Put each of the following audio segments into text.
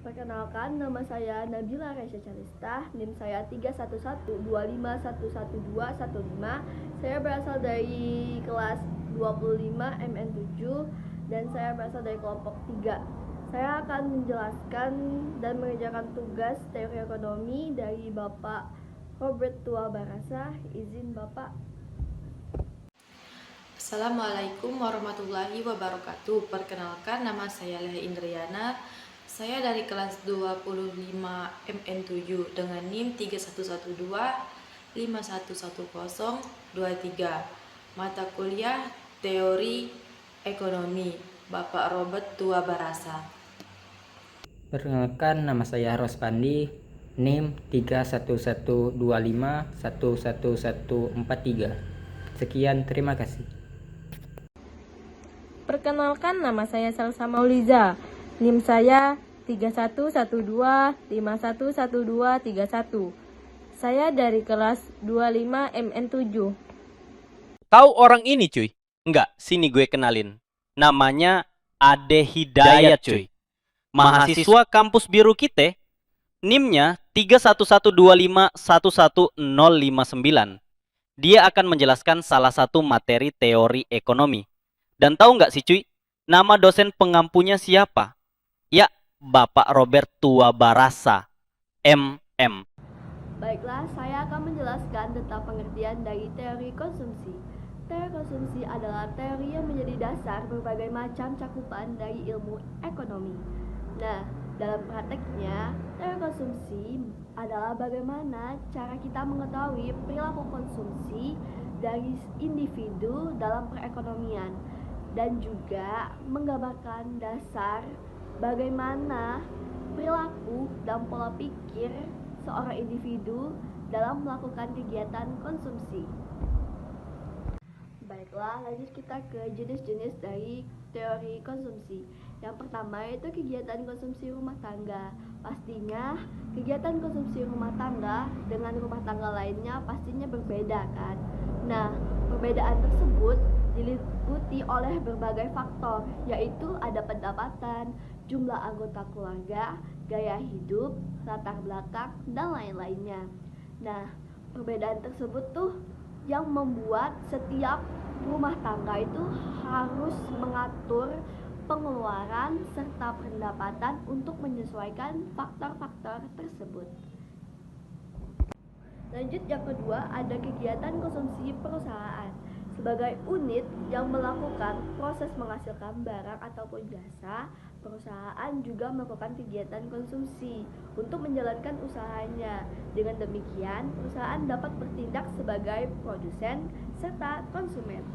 Perkenalkan, nama saya Nabila Resya Calista, NIM saya 31125111215. Saya berasal dari kelas 25 MN7 dan saya berasal dari kelompok 3. Saya akan menjelaskan dan mengerjakan tugas teori ekonomi dari Bapak Robert Tua Barasa. Izin Bapak. Assalamualaikum warahmatullahi wabarakatuh. Perkenalkan, nama saya Leha Indriana. Saya dari kelas 25 MN7 dengan NIM 31125111023. Mata kuliah Teori Ekonomi, Bapak Robert Tua Barasa. Perkenalkan, nama saya Rospandi, NIM 31125111143. Sekian, terima kasih. Perkenalkan, nama saya Salsa Mauliza. NIM saya 31125111231. Saya dari kelas 25 MN7. Tahu orang ini cuy? Enggak, sini gue kenalin. Namanya Ade Hidayat cuy. Mahasiswa kampus biru kita, NIM-nya 31125111059. Dia akan menjelaskan salah satu materi teori ekonomi. Dan tahu nggak sih cuy, nama dosen pengampunya siapa? Ya, Bapak Robert Tua Barasa, MM. Baiklah, saya akan menjelaskan tentang pengertian dari teori konsumsi. Teori konsumsi adalah teori yang menjadi dasar berbagai macam cakupan dari ilmu ekonomi. Nah, dalam prakteknya, teori konsumsi adalah bagaimana cara kita mengetahui perilaku konsumsi dari individu dalam perekonomian dan juga menggambarkan dasar bagaimana perilaku dan pola pikir seorang individu dalam melakukan kegiatan konsumsi. Baiklah, lanjut kita ke jenis-jenis dari teori konsumsi. Yang pertama itu kegiatan konsumsi rumah tangga. Pastinya kegiatan konsumsi rumah tangga dengan rumah tangga lainnya pastinya berbeda kan. Nah, perbedaan tersebut diliputi oleh berbagai faktor, yaitu ada pendapatan, jumlah anggota keluarga, gaya hidup, latar belakang, dan lain-lainnya. Nah, perbedaan tersebut tuh yang membuat setiap rumah tangga itu harus mengatur pengeluaran serta pendapatan untuk menyesuaikan faktor-faktor tersebut. Lanjut, yang kedua ada kegiatan konsumsi perusahaan. Sebagai unit yang melakukan proses menghasilkan barang ataupun jasa, perusahaan juga melakukan kegiatan konsumsi untuk menjalankan usahanya. Dengan demikian, perusahaan dapat bertindak sebagai produsen serta konsumen.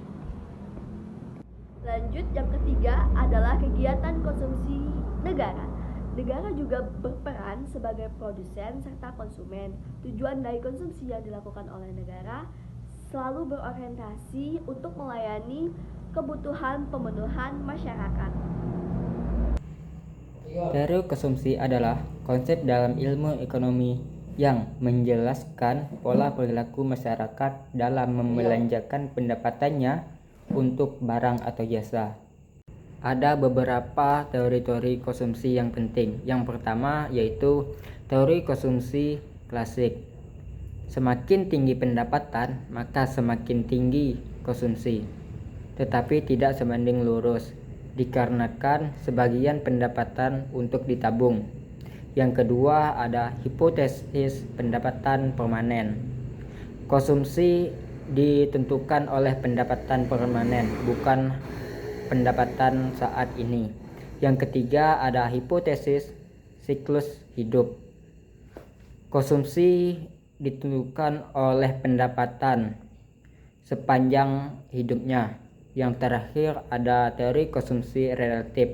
Lanjut, yang ketiga adalah kegiatan konsumsi negara. Negara juga berperan sebagai produsen serta konsumen. Tujuan dari konsumsi yang dilakukan oleh negara selalu berorientasi untuk melayani kebutuhan pemenuhan masyarakat. Teori konsumsi adalah konsep dalam ilmu ekonomi yang menjelaskan pola perilaku masyarakat dalam membelanjakan pendapatannya untuk barang atau jasa. Ada beberapa teori-teori konsumsi yang penting. Yang pertama yaitu teori konsumsi klasik. Semakin tinggi pendapatan, maka semakin tinggi konsumsi. Tetapi tidak sebanding lurus, dikarenakan sebagian pendapatan untuk ditabung. Yang kedua ada hipotesis pendapatan permanen. Konsumsi ditentukan oleh pendapatan permanen, bukan pendapatan saat ini. Yang ketiga ada hipotesis siklus hidup. Konsumsi ditentukan oleh pendapatan sepanjang hidupnya. Yang terakhir ada teori konsumsi relatif.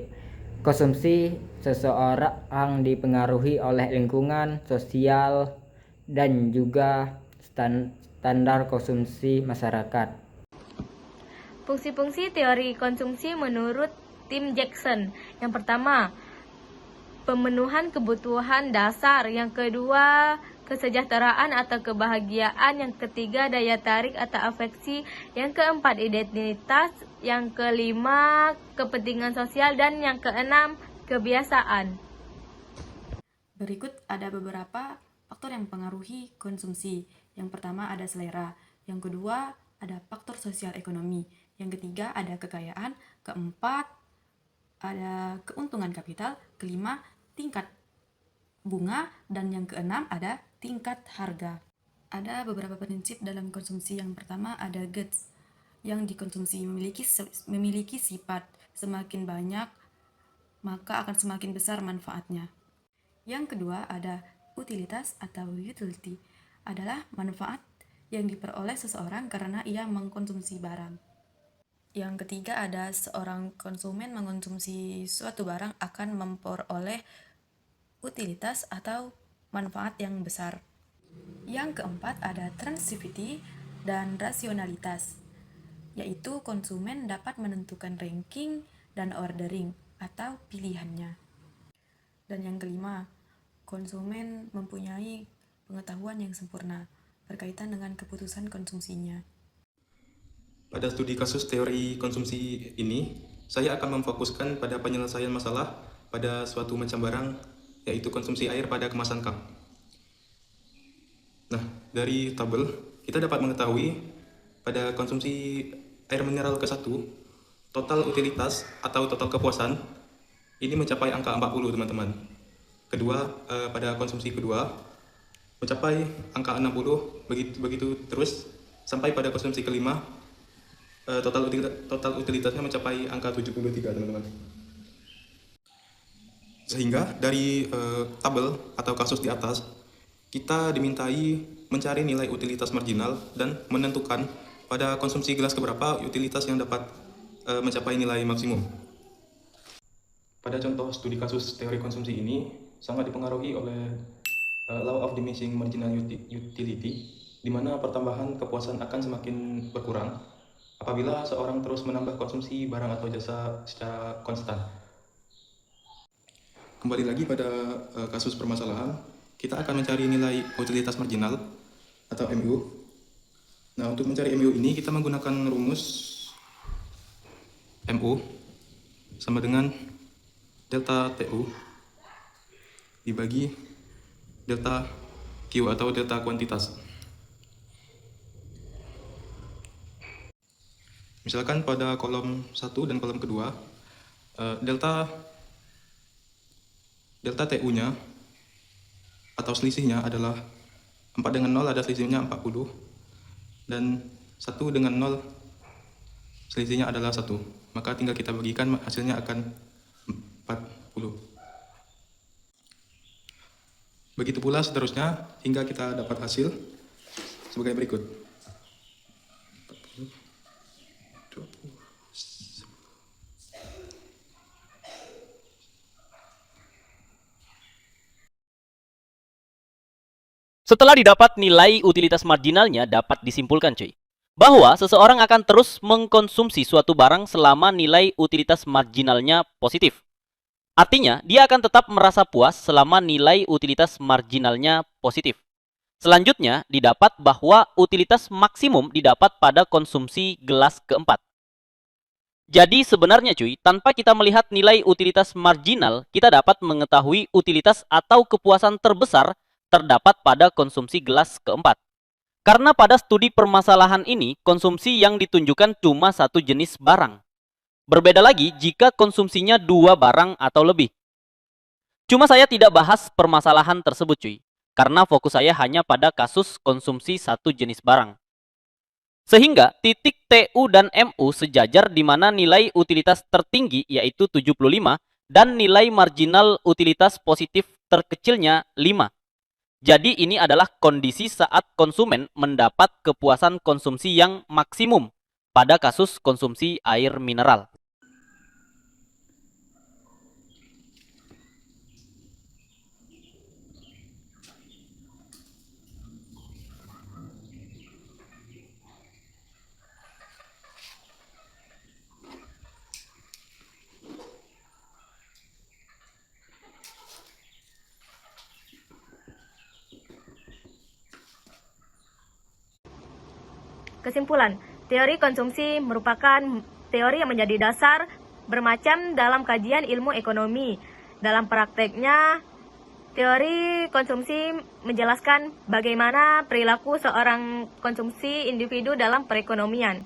Konsumsi seseorang dipengaruhi oleh lingkungan, sosial, dan juga standar konsumsi masyarakat. Fungsi-fungsi teori konsumsi menurut Tim Jackson. Yang pertama, pemenuhan kebutuhan dasar. Yang kedua, kesejahteraan atau kebahagiaan. Yang ketiga, daya tarik atau afeksi. Yang keempat, identitas. Yang kelima, kepentingan sosial. Dan yang keenam, kebiasaan. Berikut ada beberapa faktor yang mempengaruhi konsumsi. Yang pertama ada selera, yang kedua ada faktor sosial ekonomi, yang ketiga ada kekayaan, keempat ada keuntungan kapital, kelima tingkat bunga, dan yang keenam ada tingkat harga. Ada beberapa prinsip dalam konsumsi. Yang pertama ada goods, yang dikonsumsi memiliki sifat semakin banyak maka akan semakin besar manfaatnya. Yang kedua ada utilitas atau utility, adalah manfaat yang diperoleh seseorang karena ia mengkonsumsi barang. Yang ketiga ada seorang konsumen mengkonsumsi suatu barang akan memperoleh utilitas atau manfaat yang besar. Yang keempat ada transitivity dan rasionalitas, yaitu konsumen dapat menentukan ranking dan ordering atau pilihannya. Dan yang kelima, konsumen mempunyai pengetahuan yang sempurna berkaitan dengan keputusan konsumsinya. Pada studi kasus teori konsumsi ini, saya akan memfokuskan pada penyelesaian masalah pada suatu macam barang, yaitu konsumsi air pada kemasan cup. Nah, dari tabel, kita dapat mengetahui pada konsumsi air mineral ke-1, total utilitas atau total kepuasan ini mencapai angka 40, teman-teman. Kedua, pada konsumsi kedua mencapai angka 60, begitu terus sampai pada konsumsi kelima total utilitasnya mencapai angka 73, teman-teman. Sehingga dari tabel atau kasus di atas, kita dimintai mencari nilai utilitas marginal dan menentukan pada konsumsi gelas keberapa utilitas yang dapat mencapai nilai maksimum. Pada contoh studi kasus teori konsumsi ini sangat dipengaruhi oleh law of diminishing marginal utility, di mana pertambahan kepuasan akan semakin berkurang apabila seorang terus menambah konsumsi barang atau jasa secara konstan. Kembali lagi pada kasus permasalahan, kita akan mencari nilai utilitas marginal atau MU. Nah, untuk mencari MU ini kita menggunakan rumus MU sama dengan delta TU dibagi delta Q atau delta kuantitas. Misalkan pada kolom 1 dan kolom kedua, delta TU-nya atau selisihnya adalah 4 dengan 0 ada selisihnya 40, dan 1 dengan 0 selisihnya adalah 1. Maka tinggal kita bagikan, hasilnya akan 40. Begitu pula seterusnya hingga kita dapat hasil sebagai berikut. 40, 20. Setelah didapat nilai utilitas marginalnya, dapat disimpulkan cuy, bahwa seseorang akan terus mengkonsumsi suatu barang selama nilai utilitas marginalnya positif. Artinya, dia akan tetap merasa puas selama nilai utilitas marginalnya positif. Selanjutnya, didapat bahwa utilitas maksimum didapat pada konsumsi gelas keempat. Jadi sebenarnya cuy, tanpa kita melihat nilai utilitas marginal, kita dapat mengetahui utilitas atau kepuasan terbesar terdapat pada konsumsi gelas keempat. Karena pada studi permasalahan ini, konsumsi yang ditunjukkan cuma satu jenis barang. Berbeda lagi jika konsumsinya 2 barang atau lebih. Cuma saya tidak bahas permasalahan tersebut cuy, karena fokus saya hanya pada kasus konsumsi satu jenis barang. Sehingga titik TU dan MU sejajar di mana nilai utilitas tertinggi yaitu 75 dan nilai marginal utilitas positif terkecilnya 5. Jadi ini adalah kondisi saat konsumen mendapat kepuasan konsumsi yang maksimum pada kasus konsumsi air mineral. Kesimpulan, teori konsumsi merupakan teori yang menjadi dasar bermacam dalam kajian ilmu ekonomi. Dalam prakteknya, Teori konsumsi menjelaskan bagaimana perilaku seorang konsumsi individu dalam perekonomian.